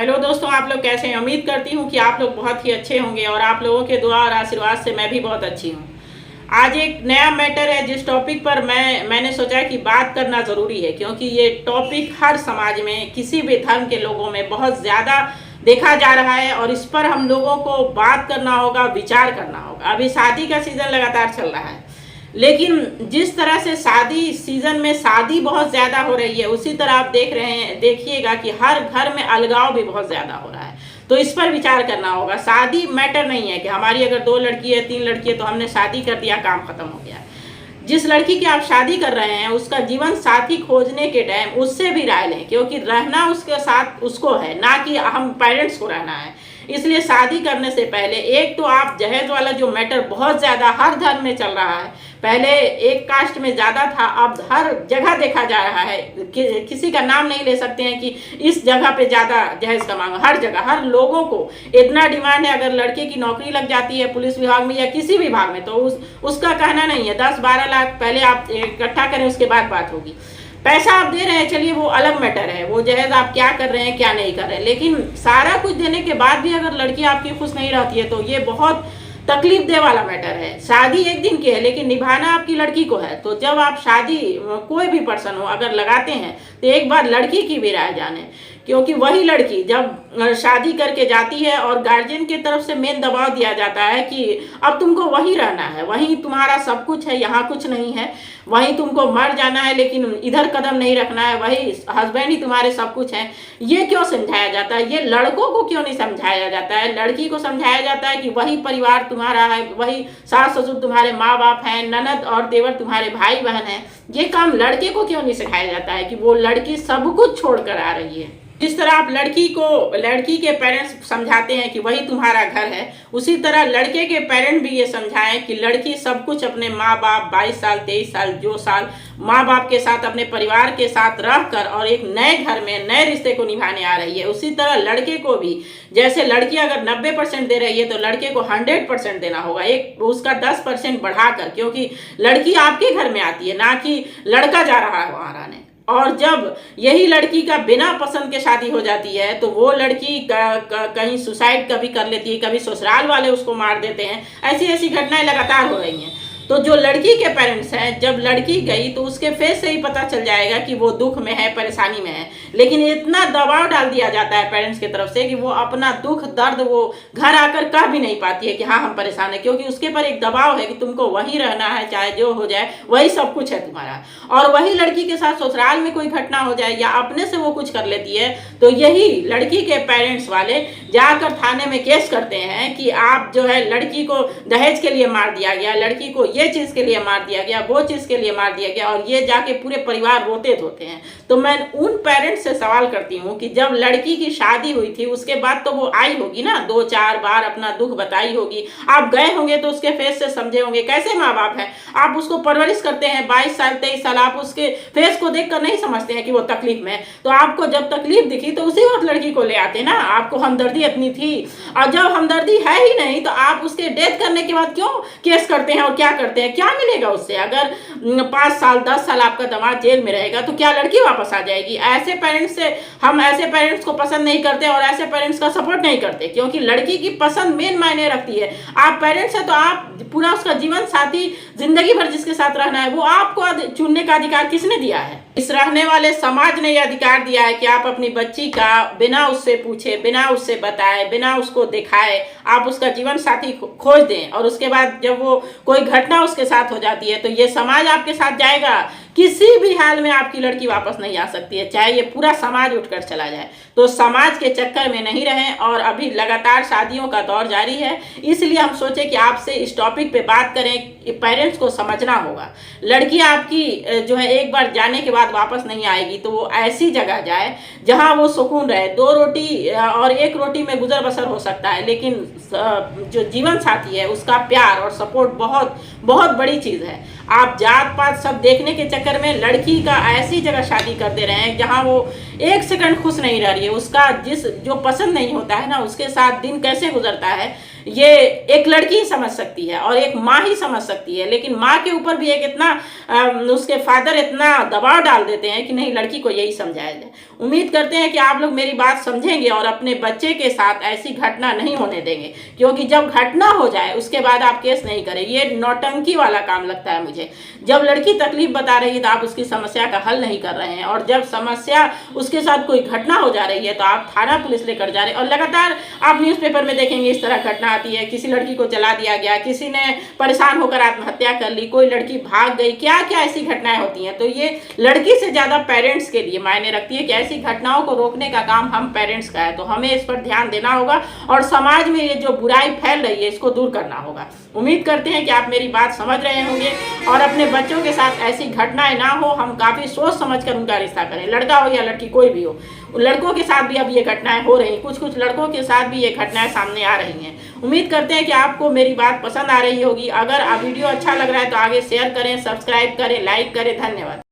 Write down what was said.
Hello दोस्तों, आप लोग कैसे हैं। उम्मीद करती हूँ कि आप लोग बहुत ही अच्छे होंगे और आप लोगों के दुआ और आशीर्वाद से मैं भी बहुत अच्छी हूँ। आज एक नया मैटर है जिस टॉपिक पर मैंने सोचा कि बात करना ज़रूरी है, क्योंकि ये टॉपिक हर समाज में किसी भी धर्म के लोगों में बहुत ज़्यादा देखा जा रहा है और इस पर हम लोगों को बात करना होगा, विचार करना होगा। अभी शादी का सीज़न लगातार चल रहा है, लेकिन जिस तरह से शादी सीजन में शादी बहुत ज़्यादा हो रही है, उसी तरह आप देखिएगा कि हर घर में अलगाव भी बहुत ज़्यादा हो रहा है। तो इस पर विचार करना होगा। शादी मैटर नहीं है कि हमारी अगर 2 लड़की है 3 लड़की है तो हमने शादी कर दिया, काम खत्म हो गया। जिस लड़की की आप शादी कर रहे हैं उसका जीवन साथी खोजने के टाइम उससे भी राय लें, क्योंकि रहना उसके साथ उसको है, ना कि हम पेरेंट्स को रहना है। इसलिए शादी करने से पहले एक तो आप दहेज वाला जो मैटर बहुत ज़्यादा हर धर्म में चल रहा है, पहले एक कास्ट में ज़्यादा था, अब हर जगह देखा जा रहा है। किसी का नाम नहीं ले सकते हैं कि इस जगह पे ज़्यादा दहेज का मांग। हर जगह हर लोगों को इतना डिमांड है। अगर लड़के की नौकरी लग जाती है पुलिस विभाग में या किसी विभाग में तो उसका कहना नहीं है 10-12 लाख पहले आप इकट्ठा करें, उसके बाद बात होगी। पैसा आप दे रहे हैं, चलिए वो अलग मैटर है, वो जहेज आप क्या कर रहे हैं क्या नहीं कर रहे हैं। लेकिन सारा कुछ देने के बाद भी अगर लड़की आपकी खुश नहीं रहती है तो ये बहुत तकलीफ दे वाला मैटर है। शादी एक दिन की है लेकिन निभाना आपकी लड़की को है। तो जब आप शादी कोई भी पर्सन हो अगर लगाते हैं तो एक बार लड़की की भी राय जाने, क्योंकि वही लड़की जब शादी करके जाती है और गार्जियन की तरफ से मेन दबाव दिया जाता है कि अब तुमको वही रहना है, वही तुम्हारा सब कुछ है, यहाँ कुछ नहीं है, वहीं तुमको मर जाना है लेकिन इधर कदम नहीं रखना है, वही हस्बैंड ही तुम्हारे सब कुछ है। ये क्यों समझाया जाता है? ये लड़कों को क्यों नहीं समझाया जाता है? लड़की को समझाया जाता है कि वही परिवार तुम्हारा है, वही सास ससुर तुम्हारे माँ बाप हैं, ननद और देवर तुम्हारे भाई बहन हैं। ये काम लड़के को क्यों नहीं सिखाया जाता है कि वो लड़की सब कुछ छोड़ कर आ रही है? जिस तरह आप लड़की के पेरेंट्स समझाते हैं कि वही तुम्हारा घर है, उसी तरह लड़के के पेरेंट भी ये समझाएं कि लड़की सब कुछ अपने माँ बाप 22 साल 23 साल जो साल माँ बाप के साथ अपने परिवार के साथ रहकर और एक नए घर में नए रिश्ते को निभाने आ रही है। उसी तरह लड़के को भी, जैसे लड़की अगर 90% दे रही है तो लड़के को 100% देना होगा, एक उसका 10% बढ़ाकर, क्योंकि लड़की आपके घर में आती है, ना कि लड़का जा रहा है वहाँ रहने। और जब यही लड़की का बिना पसंद के शादी हो जाती है तो वो लड़की कहीं सुसाइड कभी कर लेती है, कभी ससुराल वाले उसको मार देते हैं। ऐसी ऐसी घटनाएं लगातार हो रही हैं। तो जो लड़की के पेरेंट्स हैं, जब लड़की गई तो उसके फेस से ही पता चल जाएगा कि वो दुख में है, परेशानी में है। लेकिन इतना दबाव डाल दिया जाता है पेरेंट्स की तरफ से कि वो अपना दुख दर्द वो घर आकर कह भी नहीं पाती है कि हाँ हम परेशान है, क्योंकि उसके पर एक दबाव है कि तुमको वहीं रहना है, चाहे जो हो जाए वही सब कुछ है तुम्हारा। और वही लड़की के साथ ससुराल में कोई घटना हो जाए या अपने से वो कुछ कर लेती है तो यही लड़की के पेरेंट्स वाले जाकर थाने में केस करते हैं कि आप जो है लड़की को दहेज के लिए मार दिया गया, लड़की को ये चीज़ के लिए मार दिया गया, वो चीज़ के लिए मार दिया गया, और ये जाके पूरे परिवार रोते धोते हैं। तो मैं उन पेरेंट्स से सवाल करती हूँ कि जब लड़की की शादी हुई थी उसके बाद तो वो आई होगी ना, 2-4 बार अपना दुख बताई होगी, आप गए होंगे तो उसके फेस से समझे होंगे कैसे माँ बाप है। आप उसको परवरिश करते हैं 22 साल 23 साल, आप उसके फेस को देखकर नहीं समझते हैं कि वो तकलीफ में है। तो आपको जब तकलीफ दिखी तो उसी वक्त लड़की को ले आते ना, आपको हमदर्दी इतनी थी। और जब हमदर्दी है ही नहीं तो आप उसके डेथ करने के बाद क्यों केस करते हैं और क्या करते हैं? क्या मिलेगा उससे? अगर 5 साल 10 साल आपका दामाद जेल में रहेगा तो क्या लड़की वापस आ जाएगी? ऐसे पेरेंट्स से हम ऐसे पेरेंट्स को पसंद नहीं करते और ऐसे पेरेंट्स का सपोर्ट नहीं करते, क्योंकि लड़की की पसंद मेन मायने रखती है। आप पेरेंट्स हैं तो आप पूरा उसका जीवन साथी जिंदगी भर जिसके साथ रहना है वो आपको चुनने का अधिकार किसने दिया है? इस रहने वाले समाज ने यह अधिकार दिया है कि आप अपनी बच्ची का बिना उससे पूछे, बिना उससे बताए, बिना उसको दिखाए आप उसका जीवन साथी खोज दें, और उसके बाद जब वो कोई घटना उसके साथ हो जाती है तो ये समाज आपके साथ जाएगा। किसी भी हाल में आपकी लड़की वापस नहीं आ सकती है, चाहे ये पूरा समाज उठकर चला जाए। तो समाज के चक्कर में नहीं रहें। और अभी लगातार शादियों का दौर जारी है, इसलिए हम सोचे कि आपसे इस टॉपिक पे बात करें। पेरेंट्स को समझना होगा, लड़की आपकी जो है एक बार जाने के बाद वापस नहीं आएगी, तो वो ऐसी जगह जाए जहां वो सुकून रहे। 2 रोटी और 1 रोटी में गुजर बसर हो सकता है, लेकिन जो जीवन साथी है उसका प्यार और सपोर्ट बहुत बहुत बड़ी चीज़ है। आप जात पात सब देखने के चक्कर में लड़की का ऐसी जगह शादी कर दे रहे हैं जहां वो 1 सेकंड खुश नहीं रह रही है। उसका जो पसंद नहीं होता है ना, उसके साथ दिन कैसे गुजरता है ये एक लड़की ही समझ सकती है और एक माँ ही समझ सकती है। लेकिन माँ के ऊपर भी एक इतना उसके फादर इतना दबाव डाल देते हैं कि नहीं लड़की को यही समझाया जाए। उम्मीद करते हैं कि आप लोग मेरी बात समझेंगे और अपने बच्चे के साथ ऐसी घटना नहीं होने देंगे, क्योंकि जब घटना हो जाए उसके बाद आप केस नहीं करें, ये नौटंकी वाला काम लगता है मुझे। जब लड़की तकलीफ बता रही है तो आप उसकी समस्या का हल नहीं कर रहे हैं, और जब समस्या उसके साथ कोई घटना हो जा रही है तो आप थाना पुलिस लेकर जा रहे हैं। और लगातार आप न्यूज़पेपर में देखेंगे इस तरह घटना आती है, किसी लड़की को जला दिया गया, किसी ने परेशान होकर आत्महत्या कर ली, कोई लड़की भाग गई, क्या क्या ऐसी घटनाएं होती हैं। तो ये लड़की से ज़्यादा पेरेंट्स के लिए मायने रखती है कि ऐसी घटनाओं को रोकने का काम हम पेरेंट्स का है। तो हमें इस पर ध्यान देना होगा और समाज में ये जो बुराई फैल रही है इसको दूर करना होगा। उम्मीद करते हैं कि आप मेरी बात समझ रहे होंगे और अपने बच्चों के साथ ऐसी घटनाएं ना हो, हम काफ़ी सोच समझ कर उनका रिश्ता करें, लड़का हो या लड़की कोई भी हो। लड़कों के साथ भी अब ये घटनाएं हो रही, कुछ लड़कों के साथ भी ये घटनाएं सामने आ रही हैं। उम्मीद करते हैं कि आपको मेरी बात पसंद आ रही होगी। अगर वीडियो अच्छा लग रहा है तो आगे शेयर करें, सब्सक्राइब करें, लाइक करें। धन्यवाद।